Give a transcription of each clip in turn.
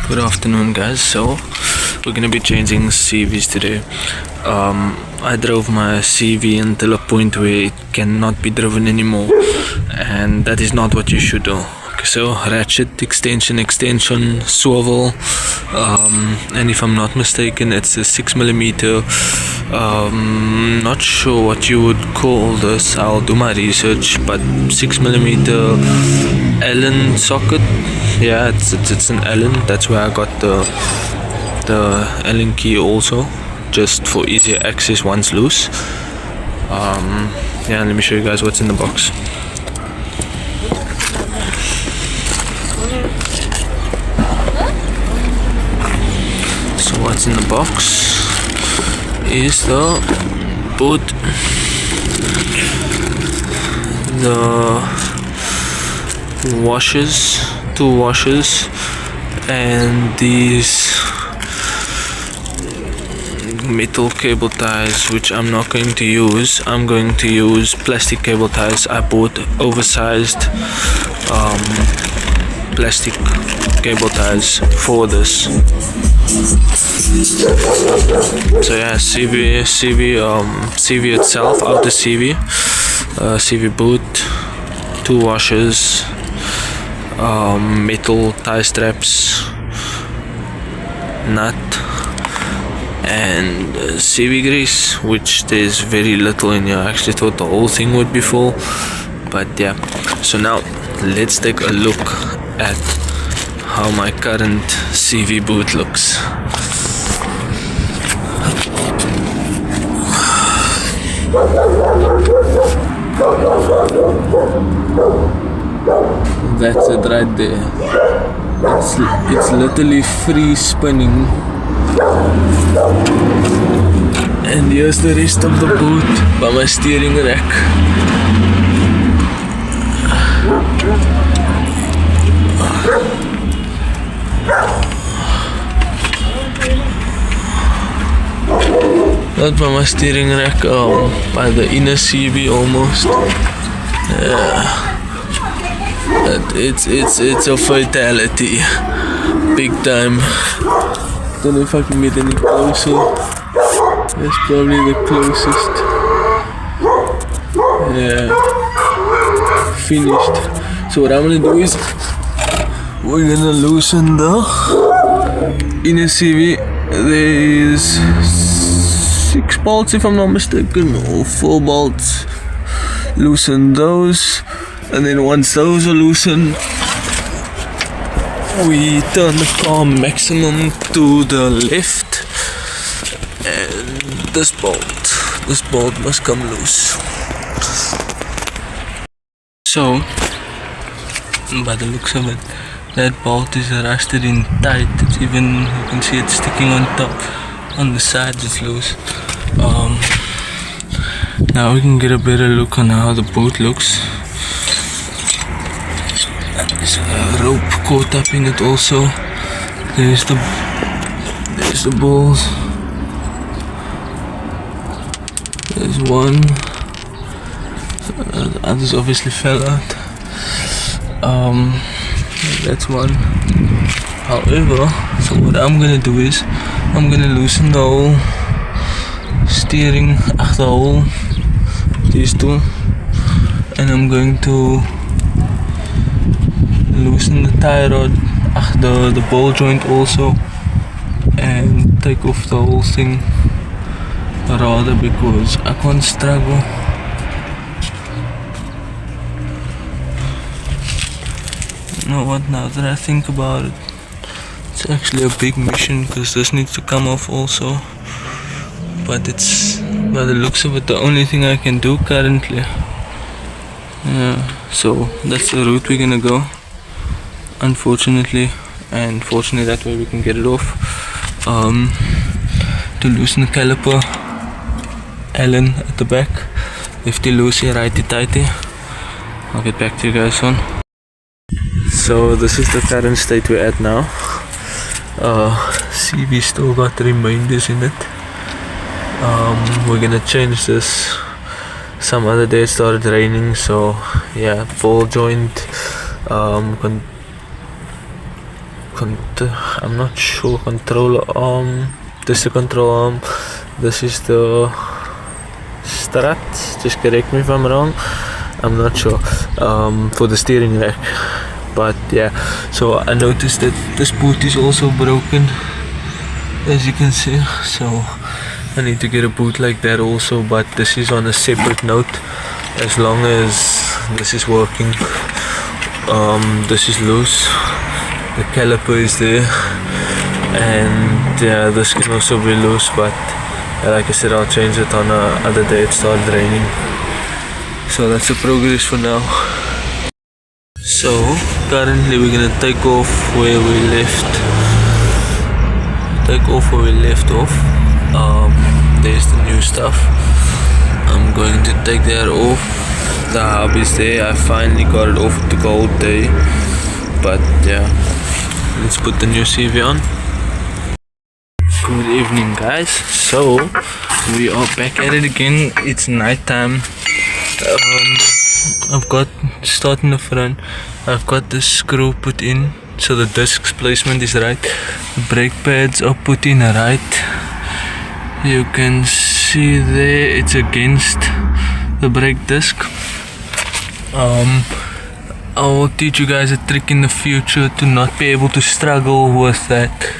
Good afternoon, guys. So we're gonna be changing CVs today. I drove my CV until a point where it cannot be driven anymore, and that is not what you should do. Okay, so ratchet, extension, swivel, and if I'm not mistaken, it's a 6mm. Not sure what you would call this. I'll do my research, but 6mm Allen socket. Yeah, it's an Allen. That's where I got the Allen key also, just for easier access once loose. Yeah, let me show you guys what's in the box. So what's in the box is the boot, the washers, two washers, and these metal cable ties, which I'm not going to use. I'm going to use plastic cable ties. I bought oversized plastic cable ties for this. So yeah, CV itself, outer CV boot, two washers, metal tie straps, nut, and CV grease, which there's very little in here. I actually thought the whole thing would be full, but yeah. So now let's take a look at how my current CV boot looks. That's it right there. It's literally free spinning. And here's the rest of the boot by my steering rack. That by my steering rack, by the inner CV almost. Yeah. It's a fatality, big time. Don't know if I can get any closer. That's probably the closest. Yeah, finished. So what I'm gonna do is we're gonna loosen the inner CV. There's 6 bolts if I'm not mistaken, or 4 bolts. Loosen those, and then once those are loosened, we turn the car maximum to the left, and this bolt must come loose. So by the looks of it, that bolt is rusted in tight. It's even, you can see it sticking on top. On the sides it's loose. Now we can get a better look on how the boot looks. There's a rope caught up in it also. There's the balls. There's one. The others obviously fell out. That's one. However, so what I'm gonna do is I'm gonna loosen the whole steering, the whole, these two, and I'm going to loosen the tie rod, the ball joint also, and take off the whole thing, rather, because I can't struggle. You know what, now that I think about it, it's actually a big mission, because this needs to come off also, but it's, by the looks of it, the only thing I can do currently. Yeah, so that's the route we're gonna go, unfortunately, and fortunately that way we can get it off. To loosen the caliper, Allen at the back, lefty loosey, righty tighty. I'll get back to you guys soon. So this is the current state we're at now. CV still got remainders in it. We're gonna change this some other day. It started raining, so yeah, ball joint I'm not sure, controller arm. This is the control arm. This is the strut. Just correct me if I'm wrong. I'm not sure. For the steering rack. But yeah, so I noticed that this boot is also broken, as you can see. So I need to get a boot like that also, but this is on a separate note. As long as this is working, this is loose, the caliper is there, and yeah, this can also be loose, but like I said, I'll change it on another day. It started raining, so that's the progress for now. So currently we're gonna take off where we left off. There's the new stuff. I'm going to take that off. The hub is there. I finally got it off. It took a whole day, but yeah, let's put the new CV on. Good evening, guys. So we are back at it again. It's night time. I've got, starting the front, I've got the screw put in, so the disc placement is right. The brake pads are put in right. You can see there it's against the brake disc. I'll teach you guys a trick in the future to not be able to struggle with that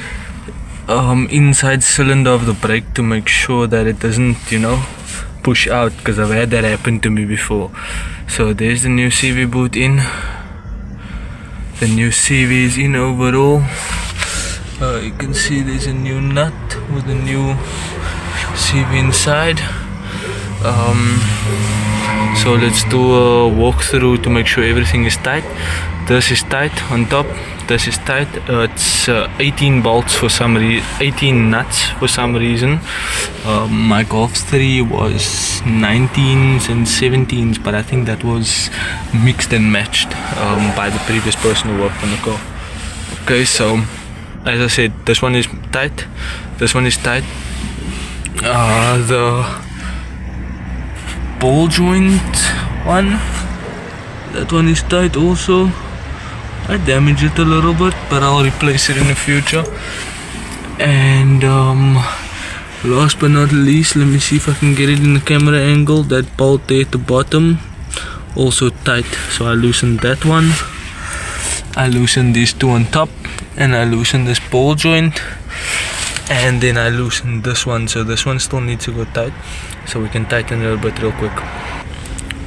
inside cylinder of the brake, to make sure that it doesn't, push out, because I've had that happen to me before. So there's the new CV boot in. The new CV is in overall. You can see there's a new nut with a new CV inside. So let's do a walkthrough to make sure everything is tight. This is tight on top. This is tight. It's 18 bolts for some 18 nuts for some reason. My Golf 3 was 19s and 17s, but I think that was mixed and matched by the previous person who worked on the car. Okay, so as I said, this one is tight. This one is tight. The ball joint one, that one is tight also. I damaged it a little bit, but I'll replace it in the future. And last but not least, let me see if I can get it in the camera angle. That bolt there at the bottom, also tight, so I loosened that one. I loosened these two on top, and I loosened this ball joint, and then I loosened this one. So this one still needs to go tight, so we can tighten it a bit real quick.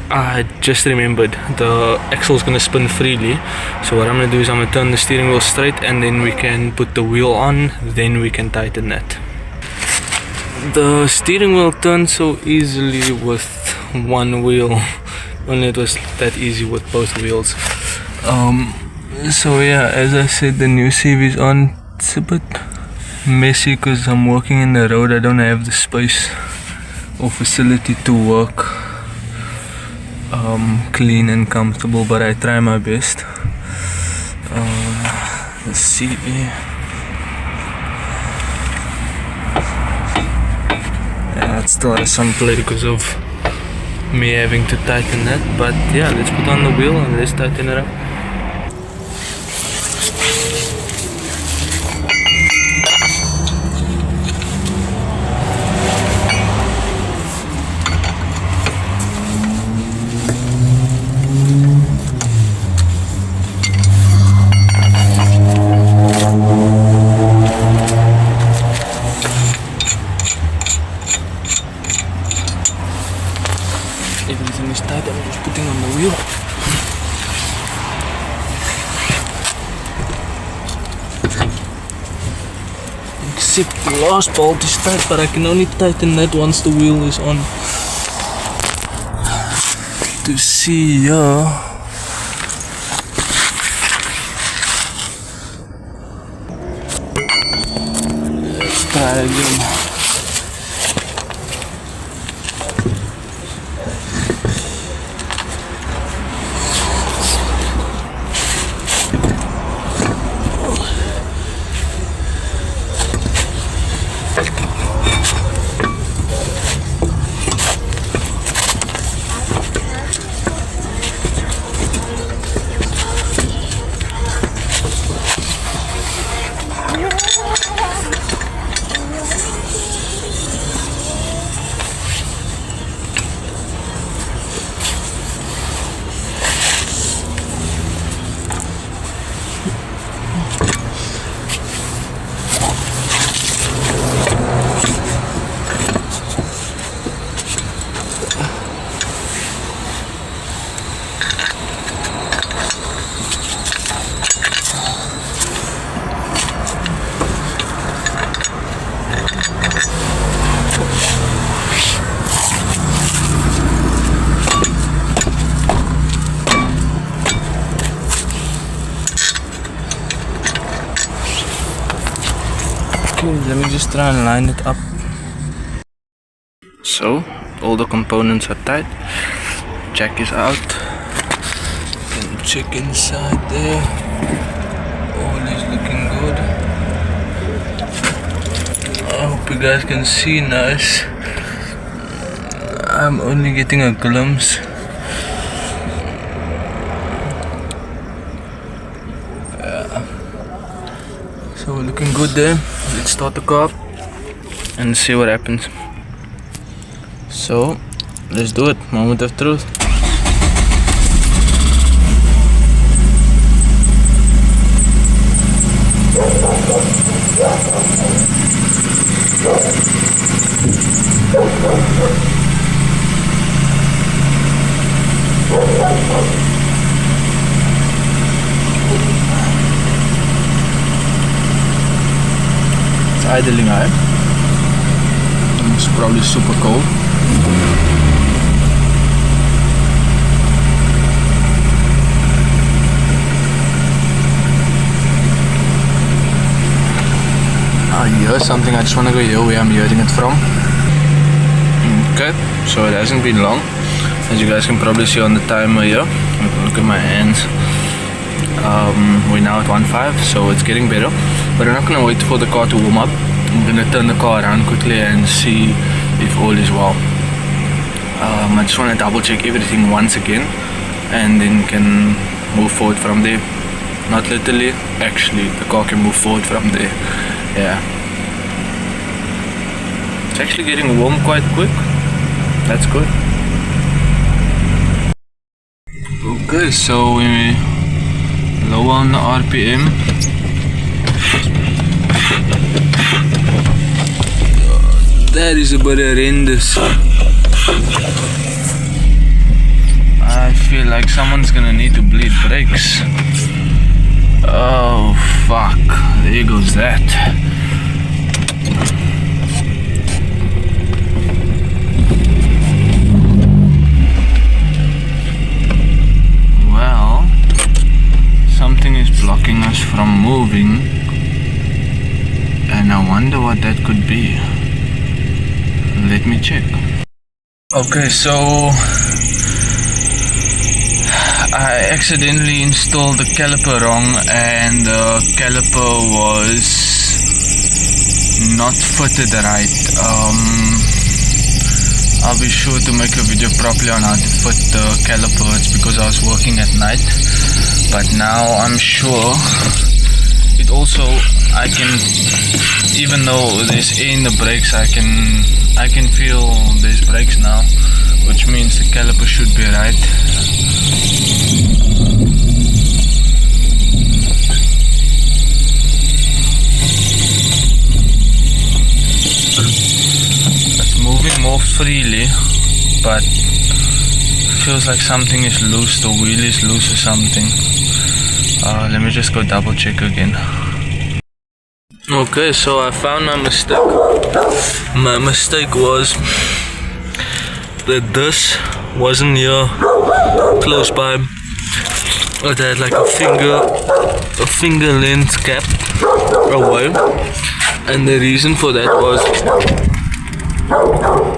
I just remembered the axle is going to spin freely, so what I'm going to do is I'm going to turn the steering wheel straight, and then we can put the wheel on, then we can tighten that. The steering wheel turns so easily with one wheel, only it was that easy with both wheels. So yeah, as I said, the new CV is on. It's a bit messy because I'm working in the road. I don't have the space or facility to work clean and comfortable, but I try my best. Let's see. Yeah, it still has some play because of me having to tighten that, but yeah, let's put on the wheel and let's tighten it up. Everything is tight, I'm just putting on the wheel. Except the last bolt is tight, but I can only tighten that once the wheel is on. To see, let's try again. Let me just try and line it up. So, all the components are tight. Jack is out. You can check inside there. All is looking good. I hope you guys can see nice. I'm only getting a glimpse. So we're looking good there. Let's start the car and see what happens. So let's do it. Moment of truth. Idling high. It's probably super cold. Here's something I just want to go here where I'm hearing it from. Okay, so it hasn't been long. As you guys can probably see on the timer here. Look at my hands. We're now at 1.5, so it's getting better. But we're not going to wait for the car to warm up. I'm going to turn the car around quickly and see if all is well. I just want to double check everything once again and then can move forward from there. Not literally, actually the car can move forward from there. Yeah. It's actually getting warm quite quick. That's good. Okay, so we lower on the RPM. That is a bit horrendous. I feel like someone's gonna need to bleed brakes. Oh fuck, there goes that. Well, something is blocking us from moving, and I wonder what that could be. Let me check. Okay, so I accidentally installed the caliper wrong, and the caliper was not fitted right. I'll be sure to make a video properly on how to fit the caliper. It's because I was working at night, but now I'm sure. It also, I can, even though there's air in the brakes, I can feel there's brakes now, which means the caliper should be right. It's moving more freely, but feels like something is loose, the wheel is loose or something. Let me just go double check again. Okay, so I found my mistake. My mistake was that this wasn't here close by. It had like a finger length gap away, and the reason for that was,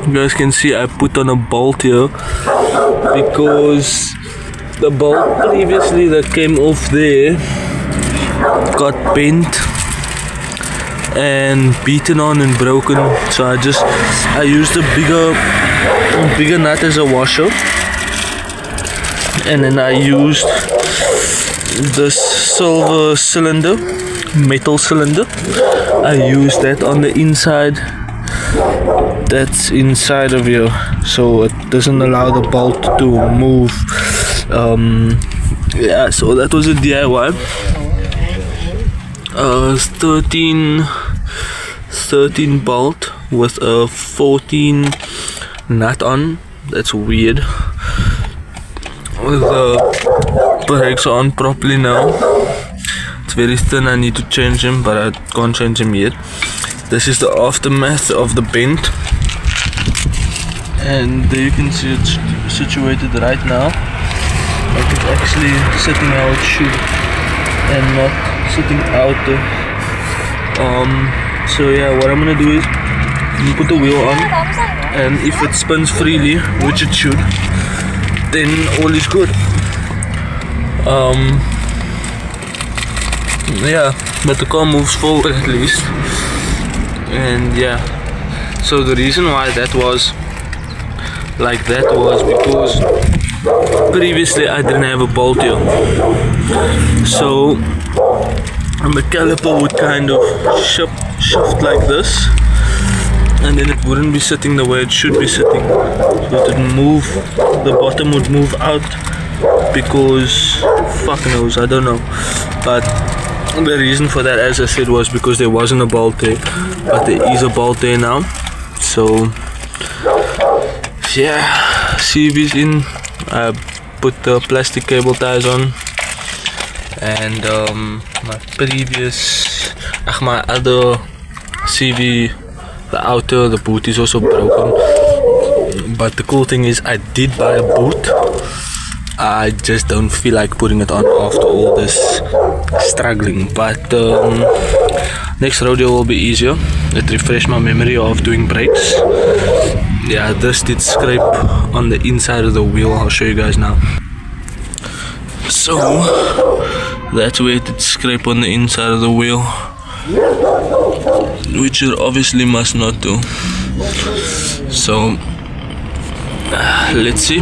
you guys can see I put on a bolt here because the bolt previously that came off there got bent and beaten on and broken, so I used a bigger nut as a washer, and then I used this silver cylinder, metal cylinder. I use that on the inside. That's inside of here, so it doesn't allow the bolt to move. Yeah, so that was a DIY. 13 bolt with a 14 nut on. That's weird. The brakes are on properly now. It's very thin, I need to change them, but I can't change them yet. This is the aftermath of the bend, and there you can see it's situated right now. Like it's actually sitting how it should and not sitting out there. So yeah, what I'm gonna do is put the wheel on, and if it spins freely, which it should, then all is good. Yeah, but the car moves forward at least. And yeah, so the reason why that was like that was because previously I didn't have a bolt here, so the caliper would kind of shift like this, and then it wouldn't be sitting the way it should be sitting. So it would move, the bottom would move out because fuck knows, I don't know. But the reason for that, as I said, was because there wasn't a bolt there, but there is a bolt there now. So yeah, CV's in. I put the plastic cable ties on, and my other CV, the outer, the boot is also broken. But the cool thing is I did buy a boot. I just don't feel like putting it on after all this struggling. But next rodeo will be easier. It refreshed my memory of doing brakes. Yeah, this did scrape on the inside of the wheel. I'll show you guys now. So that's where it did scrape on the inside of the wheel, which you obviously must not do. So let's see.